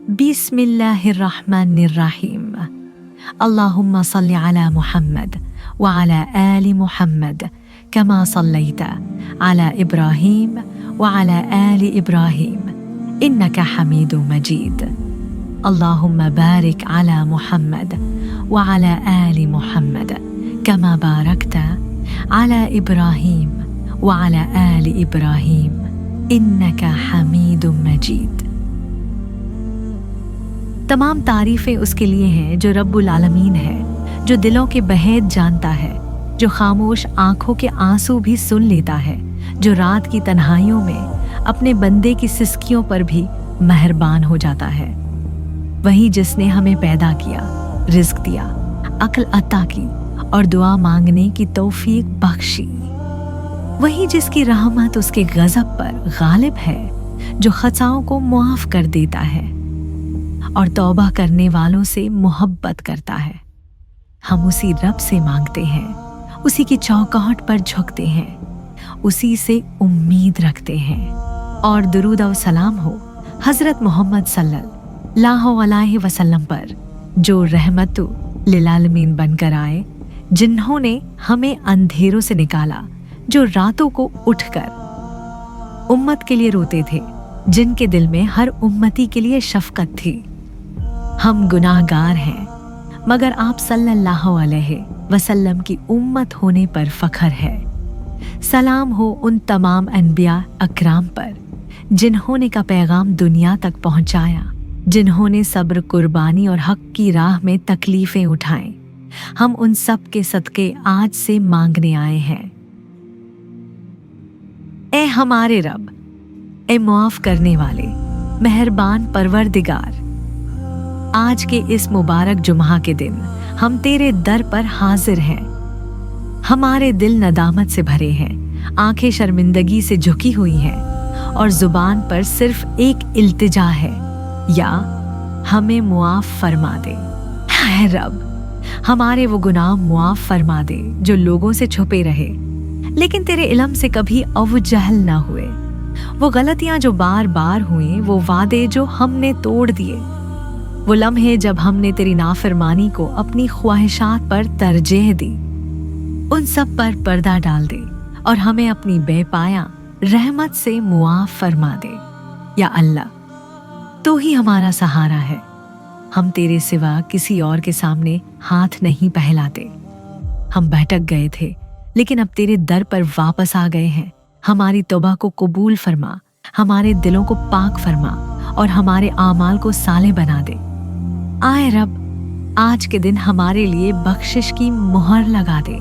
बिस्मिल्लाहिर्रहमानिर्रहीम। अल्लाहुम्मा सल्लि अला मुहम्मद व अला आलि मुहम्मद कमा सल्लैता अला इब्राहीम व अला आलि इब्राहीम इन्नका हमीदुम मजीद। अल्लाहुम्मा बारिक अला मुहम्मद व अला आलि मुहम्मद कमा बारकता अला इब्राहीम व अला आलि इब्राहीम इन्नका हमीदुम मजीद। तमाम तारीफ़ें उसके लिए हैं जो रब्बुल आलमीन है, जो दिलों के बहेद जानता है, जो खामोश आँखों के आंसू भी सुन लेता है, जो रात की तन्हाइयों में अपने बंदे की सिसकियों पर भी मेहरबान हो जाता है। वही जिसने हमें पैदा किया, रिज़्क दिया, अक्ल अता की और दुआ मांगने की तौफीक बख्शी। वही जिसकी रहमत उसके गज़ब पर गालिब है, जो खताओं को मुआफ़ कर देता है और तौबा करने वालों से मोहब्बत करता है। हम उसी रब से मांगते हैं, उसी की चौखट पर झुकते हैं, उसी से उम्मीद रखते हैं। और दुरूद और सलाम हो हज़रत मोहम्मद सल्लल्लाहु अलैहि वसल्लम पर, जो रहमतु लिल आलमीन बनकर आए, जिन्होंने हमें अंधेरों से निकाला, जो रातों को उठकर उम्मत के लिए रोते थे, जिनके दिल में हर उम्मती के लिए शफकत थी। हम गुनाहगार हैं, मगर आप सल्लल्लाहु अलैहि वसल्लम की उम्मत होने पर फख्र है। सलाम हो उन तमाम अनबिया अकराम पर, जिन्होंने का पैगाम दुनिया तक पहुंचाया, जिन्होंने सब्र, कुर्बानी और हक की राह में तकलीफ़ें उठाएं। हम उन सब के सदके आज से मांगने आए हैं। ए हमारे रब, ए मुआफ़ करने वाले, मेहरबान परवरदिगार, आज के इस मुबारक जुम्हा के दिन हम तेरे दर पर हाजिर हैं। हमारे दिल नदामत से भरे हैं, आंखें शर्मिंदगी से झुकी हुई हैं और जुबान पर सिर्फ एक इल्तिजा है, या हमें मुआफ़ फरमा दे। है रब, हमारे वो गुनाह मुआफ़ फरमा दे जो लोगों से छुपे रहे, लेकिन तेरे इल्म से कभी अवजहल ना हुए। वो गलतियां जो बार बार हुई, वो वादे जो हमने तोड़ दिए, वो लम्हे जब हमने तेरी नाफरमानी को अपनी ख्वाहिशात पर तरजीह दी, उन सब पर पर्दा डाल दे और हमें अपनी बेपाया रहमत से मुआफ़ फरमा दे। या अल्लाह, तो ही हमारा सहारा है। हम तेरे सिवा किसी और के सामने हाथ नहीं फैलाते। हम भटक गए थे, लेकिन अब तेरे दर पर वापस आ गए हैं। हमारी तौबा को कबूल फरमा, हमारे दिलों को पाक फरमा और हमारे आमाल को साले बना दे। आए रब, आज के दिन हमारे लिए बख्शिश की मुहर लगा दे,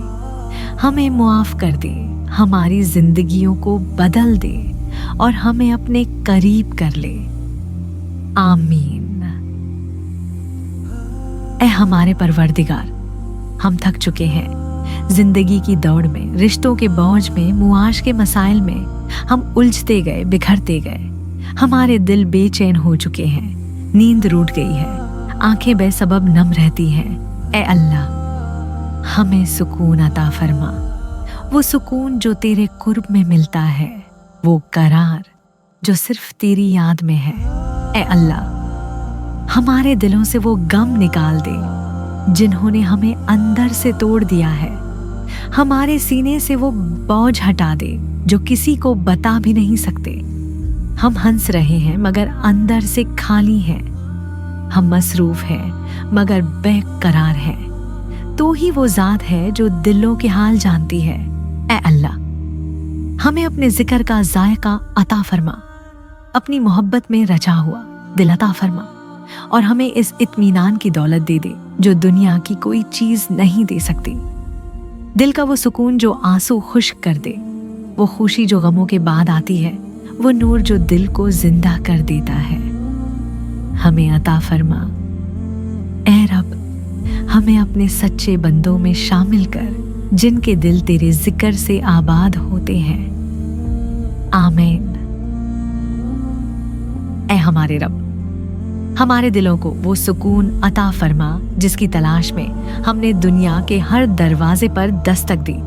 हमें मुआफ़ कर दे, हमारी जिंदगियों को बदल दे और हमें अपने करीब कर ले। आमीन। ए हमारे परवरदिगार, हम थक चुके हैं जिंदगी की दौड़ में, रिश्तों के बोझ में, मुआश के मसाइल में। हम उलझते गए, बिखरते गए। हमारे दिल बेचैन हो चुके हैं, नींद रूठ गई है, आंखें बेसबब नम रहती हैं। ए अल्लाह, हमें सुकून अता फरमा, वो सुकून जो तेरे कुर्ब में मिलता है, वो करार जो सिर्फ तेरी याद में है। ए अल्लाह, हमारे दिलों से वो गम निकाल दे जिन्होंने हमें अंदर से तोड़ दिया है। हमारे सीने से वो बोझ हटा दे जो किसी को बता भी नहीं सकते। हम हंस रहे हैं मगर अंदर से खाली हैं। हम मसरूफ हैं मगर बेकरार हैं। तो ही वो ज़ात है जो दिलों के हाल जानती है। ए अल्लाह, हमें अपने जिक्र का जायका अता फरमा, अपनी मोहब्बत में रचा हुआ दिल अता फरमा और हमें इस इत्मीनान की दौलत दे दे जो दुनिया की कोई चीज़ नहीं दे सकती। दिल का वो सुकून जो आंसू खुश्क कर दे, वो खुशी जो गमों के बाद आती है, वो नूर जो दिल को जिंदा कर देता है। हमें अता फरमा। ए रब, हमें अपने सच्चे बंदों में शामिल कर जिनके दिल तेरे जिक्र से आबाद होते हैं। आमीन। ए हमारे रब, हमारे दिलों को वो सुकून अता फरमा जिसकी तलाश में हमने दुनिया के हर दरवाजे पर दस्तक दी।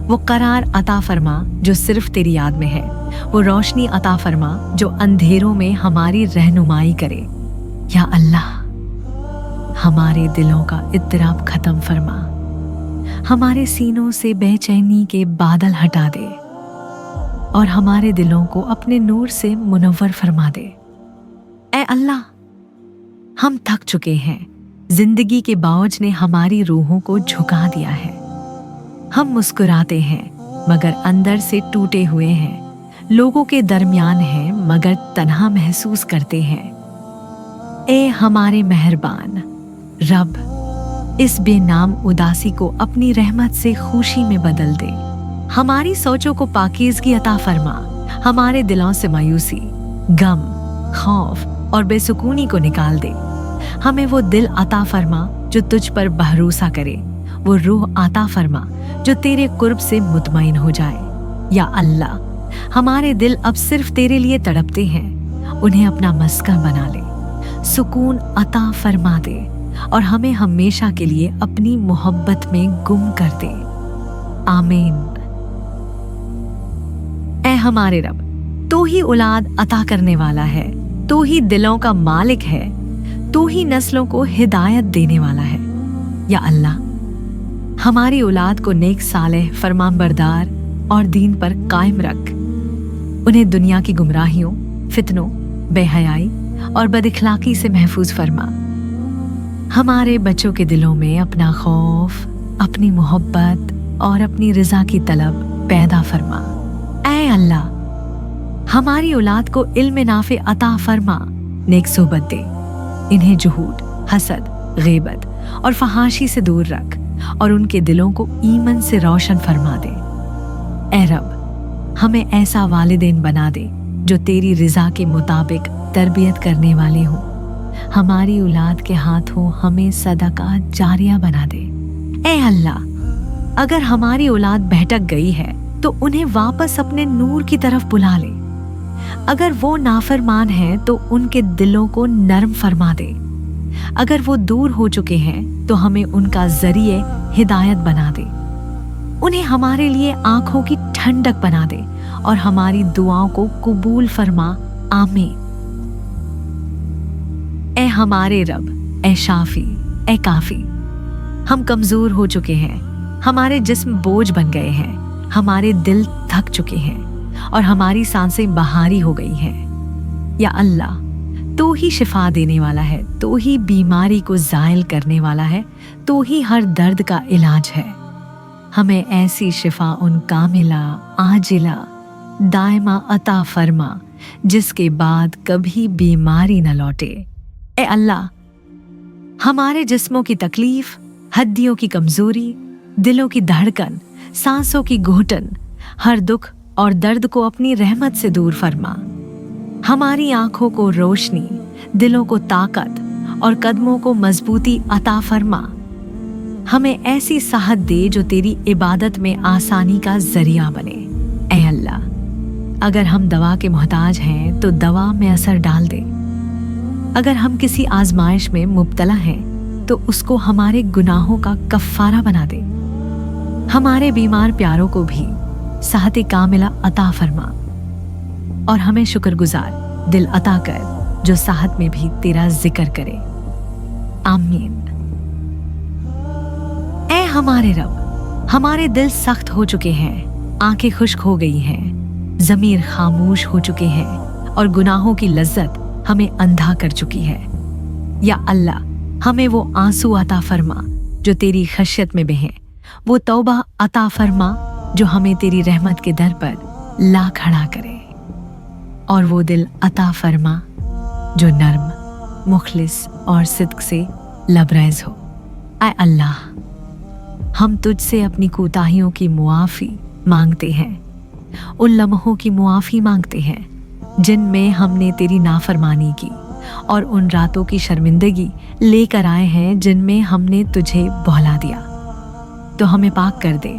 वो करार अता फरमा जो सिर्फ तेरी याद में है। वो रोशनी अता फरमा जो अंधेरों में हमारी रहनुमाई करे। या अल्लाह, हमारे दिलों का इत्तिराब खत्म फरमा, हमारे सीनों से बेचैनी के बादल हटा दे और हमारे दिलों को अपने नूर से मुनव्वर फरमा दे। ऐ अल्लाह, हम थक चुके हैं, जिंदगी के बोझ ने हमारी रूहों को झुका दिया है। हम मुस्कुराते हैं मगर अंदर से टूटे हुए हैं, लोगों के दरमियान हैं मगर तन्हा महसूस करते हैं। ए हमारे मेहरबान रब, इस बेनाम उदासी को अपनी रहमत से खुशी में बदल दे। हमारी सोचों को पाकीज़गी अता फरमा, हमारे दिलों से मायूसी, गम, खौफ और बेसुकूनी को निकाल दे। हमें वो दिल अता फरमा जो तुझ पर भरोसा करे, वो रूह अता फरमा जो तेरे कुर्ब से मुतमईन हो जाए। या अल्लाह, हमारे दिल अब सिर्फ तेरे लिए तड़पते हैं, उन्हें अपना मस्कन बना ले, सुकून अता फरमा दे और हमें हमेशा के लिए अपनी मोहब्बत में गुम कर दे। आमीन। ऐ हमारे रब, तो ही औलाद अता करने वाला है, तो ही दिलों का मालिक है, तो ही नस्लों को हिदायत देने वाला है। या अल्लाह, हमारी औलाद को नेक सालेह, फरमानबरदार और दीन पर कायम रख, उन्हें दुनिया की गुमराहियों, फितनों, बेहयाई और बदइखलाकी से महफूज फरमा। हमारे बच्चों के दिलों में अपना खौफ, अपनी मोहब्बत और अपनी रज़ा की तलब पैदा फरमा। ऐ अल्लाह, हमारी औलाद को इल्म नाफे अता फरमा, नेक सोबत दे, इन्हें जुहूद, हसद, ग़ीबत और फहाशी से दूर रख और उनके दिलों को ईमान से रोशन फरमा दे। ऐ रब, हमें ऐसा वालिदैन बना दे जो तेरी रज़ा के मुताबिक तरबियत करने वाले हों। हमारी औलाद के हाथों हमें सदका जारिया बना दे। ऐ अल्लाह, अगर हमारी औलाद भटक गई है तो उन्हें वापस अपने नूर की तरफ बुला ले। अगर वो नाफरमान हैं तो उनके दिलों को नरम फरमा दे। अगर वो दूर हो चुके हैं तो हमें उनका जरिए हिदायत बना दे। उन्हें हमारे लिए आंखों की ठंडक बना दे और हमारी दुआओं को कबूल फरमा। आमीन। ऐ हमारे रब, ऐ शाफी, ऐ काफी, हम कमजोर हो चुके हैं, हमारे जिस्म बोझ बन गए हैं, हमारे दिल थक चुके हैं और हमारी सांसें बहारी हो गई हैं। या अल्लाह, तो ही शिफा देने वाला है, तो ही बीमारी को ज़ाइल करने वाला है, तो ही हर दर्द का इलाज है। हमें ऐसी शिफा उन कामिला, आजिला, दायमा अता फरमा जिसके बाद कभी बीमारी न लौटे। ए अल्लाह, हमारे जिस्मों की तकलीफ, हड्डियों की कमजोरी, दिलों की धड़कन, सांसों की घुटन, हर दुख और दर्द को अपनी रहमत से दूर फरमा। हमारी आंखों को रोशनी, दिलों को ताकत और कदमों को मजबूती अता फरमा। हमें ऐसी साहत दे जो तेरी इबादत में आसानी का जरिया बने। ऐ अल्लाह, अगर हम दवा के मोहताज हैं तो दवा में असर डाल दे। अगर हम किसी आजमाइश में मुब्तला हैं तो उसको हमारे गुनाहों का कफ़ारा बना दे। हमारे बीमार प्यारों को भी सेहत कामिला अता फरमा और हमें शुक्रगुजार दिल अता कर जो सेहत में भी तेरा जिक्र करे। आमीन। ऐ हमारे रब, हमारे दिल सख्त हो चुके हैं, आंखें खुश्क हो गई हैं, ज़मीर खामोश हो चुके हैं और गुनाहों की लज्जत हमें अंधा कर चुकी है। या अल्लाह, हमें वो आंसू अता फरमा जो तेरी खशियत में बहें, वो तौबा अता फरमा जो हमें तेरी रहमत के दर पर ला खड़ा करे, और वो दिल अता फरमा जो नर्म, मुखलिस और सिद्क से लबरेज हो। ऐ अल्लाह, हम तुझसे अपनी कोताहियों की मुआफ़ी मांगते हैं, उन लम्हों की मुआफ़ी मांगते हैं जिनमें हमने तेरी नाफरमानी की, और उन रातों की शर्मिंदगी लेकर आए हैं जिनमें हमने तुझे बहला दिया। तो हमें पाक कर दे,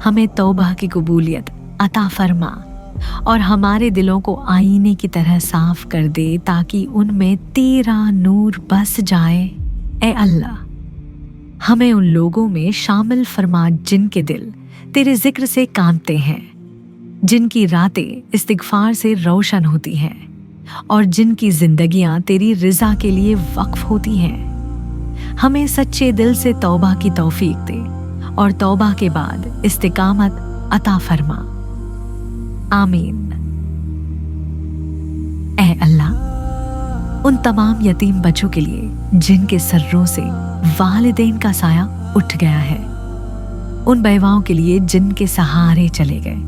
हमें तौबा की कबूलियत अता फरमा और हमारे दिलों को आईने की तरह साफ कर दे ताकि उनमें तेरा नूर बस जाए। ए अल्लाह, हमें उन लोगों में शामिल फरमा जिनके दिल तेरे जिक्र से कांपते हैं, जिनकी रातें इस्तिगफार से रोशन होती हैं, और जिनकी जिंदगियां तेरी रिजा के लिए वक्फ होती हैं। हमें सच्चे दिल से तौबा की तौफीक दे और तौबा के बाद इस्तिकामत अता फरमा। आमीन। ऐ अल्लाह, उन तमाम यतीम बच्चों के लिए जिनके सर्रों से वालिदैन का साया उठ गया है, उन बेवाओं के लिए जिनके सहारे चले गए,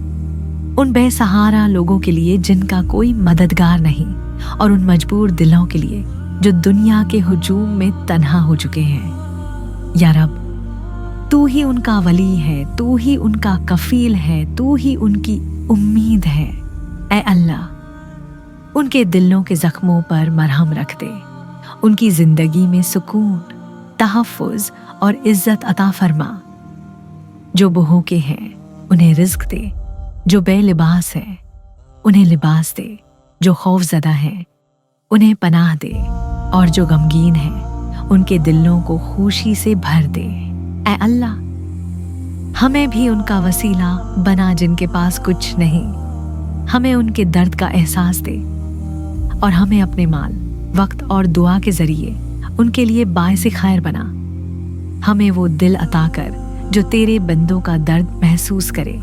उन बेसहारा लोगों के लिए जिनका कोई मददगार नहीं, और उन मजबूर दिलों के लिए जो दुनिया के हुजूम में तन्हा हो चुके हैं। या रब, तू ही उनका वली है, तू ही उनका कफील है, तू ही उनकी उम्मीद है। ऐ अल्लाह, उनके दिलों के जख्मों पर मरहम रख दे, उनकी जिंदगी में सुकून, तहफ़्फ़ुज़ और इज्जत अता फरमा। जो भूखे हैं उन्हें रिज़्क़ दे, जो बेलिबास है उन्हें लिबास दे, जो खौफज़दा हैं उन्हें पनाह दे, और जो गमगीन हैं उनके दिलों को खुशी से भर दे। ऐ अल्लाह, हमें भी उनका वसीला बना जिनके पास कुछ नहीं। हमें उनके दर्द का एहसास दे और हमें अपने माल, वक्त और दुआ के जरिए उनके लिए बायसे खैर बना। हमें वो दिल अता कर जो तेरे बंदों का दर्द महसूस करे,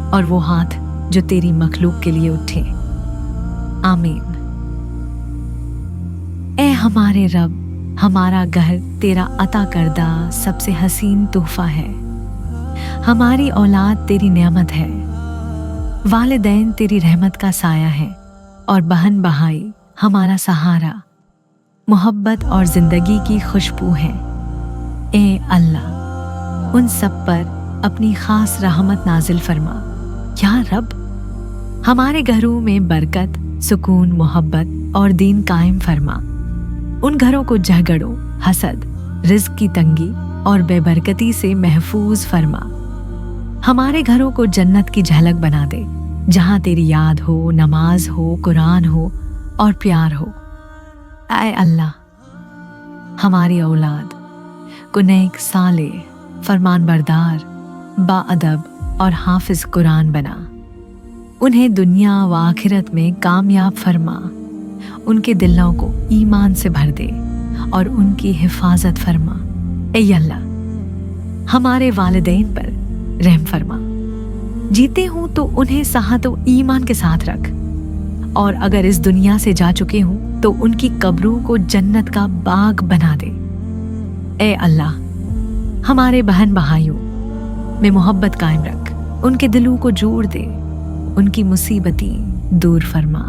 और वो हाथ जो तेरी मखलूक के लिए उठे। आमीन। ए हमारे रब, हमारा घर तेरा अता करदा सबसे हसीन तोहफा है। हमारी औलाद तेरी नेमत है, वालिदैन तेरी रहमत का साया है, और बहन भाई हमारा सहारा, मोहब्बत और जिंदगी की खुशबू है। ए अल्लाह, उन सब पर अपनी खास रहमत नाजिल फरमा। या रब, हमारे घरों में बरकत, सुकून, मोहब्बत और दीन कायम फरमा। उन घरों को झगड़ों, हसद, रिज़्क़ की तंगी और बेबरकती से महफूज फरमा। हमारे घरों को जन्नत की झलक बना दे, जहां तेरी याद हो, नमाज हो, कुरान हो और प्यार हो। ऐ अल्लाह, हमारी औलाद को नेक, साले, फरमान बरदार, बाअदब और हाफिज कुरान बना। उन्हें दुनिया व आखिरत में कामयाब फरमा। उनके दिलों को ईमान से भर दे और उनकी हिफाजत फरमा। ऐ अल्लाह, हमारे वालिदैन पर रहम फरमा। जीते हूं तो उन्हें साहत व ईमान के साथ रख, और अगर इस दुनिया से जा चुके हूं तो उनकी कब्रों को जन्नत का बाग बना दे। ऐ अल्लाह, हमारे बहन भाइयों में मोहब्बत कायम रख, उनके दिलों को जोड़ दे, उनकी मुसीबतें दूर फरमा,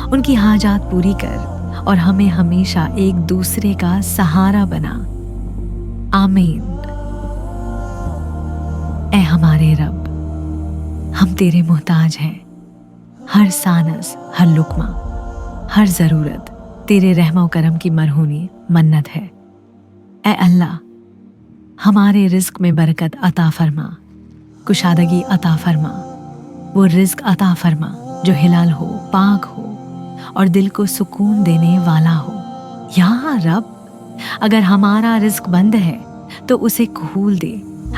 उनकी हाजात पूरी कर, और हमें हमेशा एक दूसरे का सहारा बना। आमीन। ऐ हमारे रब, हम तेरे मोहताज हैं। हर सानस, हर लुक्मा, हर ज़रूरत तेरे रहमो करम की मरहूनी मन्नत है। ऐ अल्लाह, हमारे रिज़्क़ में बरकत अता फरमा, कुशादगी अता फरमा। वो रिज़्क़ अता फरमा जो हिलाल हो, पाक हो और दिल को सुकून देने वाला हो। या रब, अगर हमारा रिज़्क़ बंद है तो उसे खोल दे।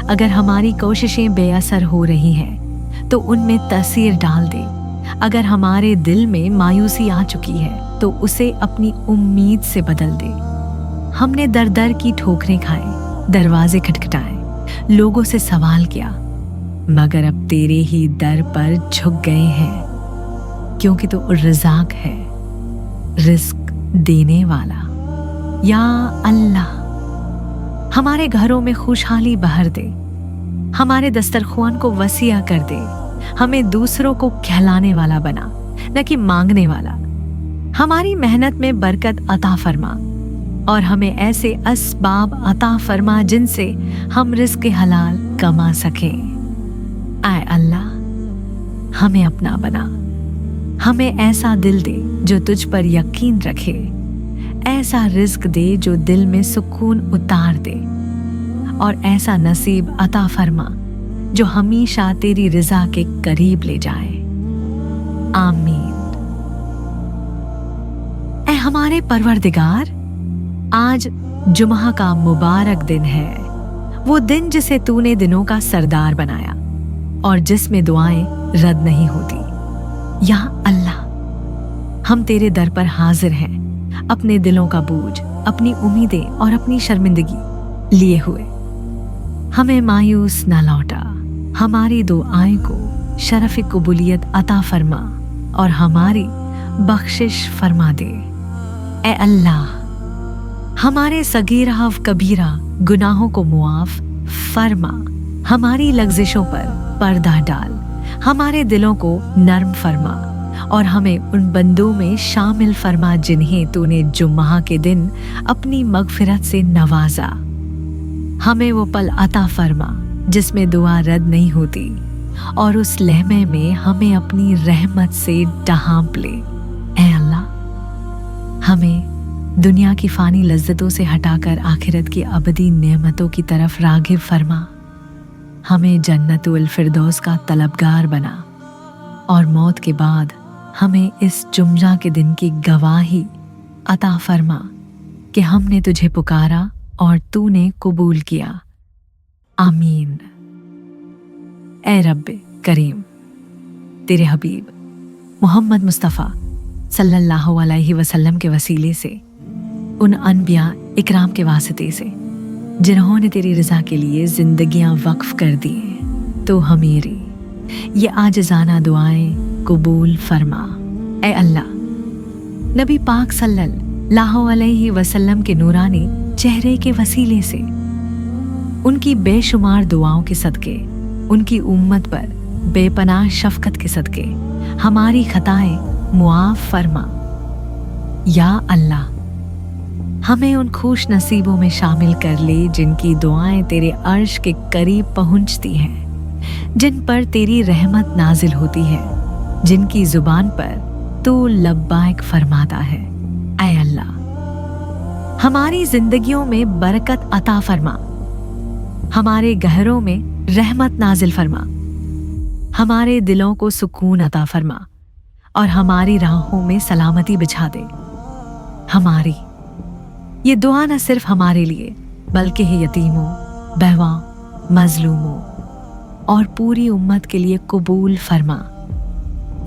अगर हमारी कोशिशें बेअसर हो रही हैं तो उनमें तसीर डाल दे। अगर हमारे दिल में मायूसी आ चुकी है तो उसे अपनी उम्मीद से बदल दे। हमने दर दर की ठोकरें खाए, दरवाजे खटखटाए, लोगों से सवाल किया, मगर अब तेरे ही दर पर झुक गए हैं, क्योंकि तो रज़ाक है, रिज़्क़ देने वाला। या अल्लाह, हमारे घरों में खुशहाली बहार दे, हमारे दस्तरख्वान को वसीया कर दे। हमें दूसरों को खिलाने वाला बना, न कि मांगने वाला। हमारी मेहनत में बरकत अता फरमा और हमें ऐसे असबाब अता फरमा जिनसे हम रिज़्क़ हलाल कमा सकें। ऐ अल्लाह, हमें अपना बना, हमें ऐसा दिल दे जो तुझ पर यकीन रखे, ऐसा रिज़्क़ दे जो दिल में सुकून उतार दे, और ऐसा नसीब अता फरमा जो हमेशा तेरी रज़ा के करीब ले जाए। आमीन। ऐ हमारे परवरदिगार, आज जुम्हा का मुबारक दिन है, वो दिन जिसे तूने दिनों का सरदार बनाया और जिसमें दुआएं रद्द नहीं होती। या अल्लाह, हम तेरे दर पर हाजिर हैं, अपने दिलों का बोझ, अपनी उम्मीदें और अपनी शर्मिंदगी लिए हुए। हमें मायूस न लौटा, हमारी दुआएं को शरफ कबूलियत अता फरमा और हमारी बख्शिश फरमा दे। ए अल्लाह, हमारे सगीरा व कबीरा गुनाहों को मुआफ फरमा, हमारी लग्जिशों पर पर्दा डाल, हमारे दिलों को नर्म फरमा और हमें उन बंदों में शामिल फरमा जिन्हें तूने जुम्मा के दिन अपनी मगफिरत से नवाजा। हमें वो पल अता फरमा जिसमें दुआ रद्द नहीं होती और उस लहमे में हमें अपनी रहमत से ढांप ले। ऐ अल्लाह, हमें दुनिया की फानी लज्जतों से हटाकर आखिरत की अबदी नेमतों की तरफ रागिब फरमा। हमें जन्नतुल फिरदौस का तलबगार बना और मौत के बाद हमें इस जुम्मा के दिन की गवाही अता फरमा कि हमने तुझे पुकारा और तूने कबूल किया। आमीन। ए रब्बे करीम, तेरे हबीब मोहम्मद मुस्तफ़ा सल्लल्लाहु अलैहि वसल्लम के वसीले से, उन अनबिया इकराम के वास्ते से जिन्होंने तेरी रज़ा के लिए ज़िंदगियां वक्फ कर दी, तो हमेरी ये आजिज़ाना दुआएं कबूल फरमा। ए अल्लाह, नबी पाक सल्लल्लाहु अलैहि वसल्लम के नूरानी चेहरे के वसीले से, उनकी बेशुमार दुआओं के सदके, उनकी उम्मत पर बेपनाह शफ़क़त के सदके हमारी खताएं मुआफ़ फरमा। या अल्लाह, हमें उन खुश नसीबों में शामिल कर ले जिनकी दुआएं तेरे अर्श के करीब पहुंचती हैं, जिन पर तेरी रहमत नाजिल होती है, जिनकी जुबान पर तू लब्बाइक फरमाता है। ऐ अल्लाह, हमारी जिंदगियों में बरकत अता फरमा, हमारे गहरों में रहमत नाजिल फरमा, हमारे दिलों को सुकून अता फरमा और हमारी राहों में सलामती बिछा दे। हमारी ये दुआ न सिर्फ हमारे लिए बल्कि यतीमों, बहवाओं, मजलूमों और पूरी उम्मत के लिए कबूल फरमा।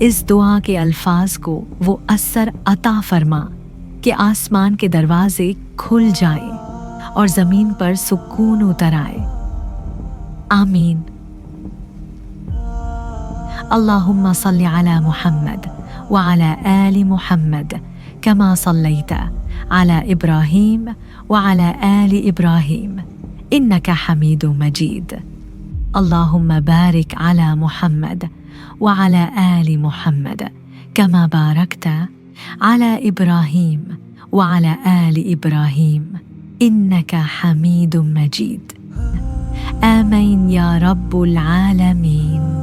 इस दुआ के अल्फाज को वो असर अता फरमा कि आसमान के दरवाजे खुल जाएं और ज़मीन पर सुकून उतर आए। आमीन। अल्लाहुम्मा सल्ली अला मुहम्मद व अला आलि मुहम्मद कमा सल्लैता अला इब्राहीम व अला आलि इब्राहीम इन्नका हमीदुम मजीद। अल्लाहुम्मा बारिक अला मुहम्मद व अला आलि मुहम्मद कमा बारकता अला इब्राहीम व अला आलि इब्राहीम इन्नका हमीदुम मजीद। आमीन या रब्बुल आलमीन।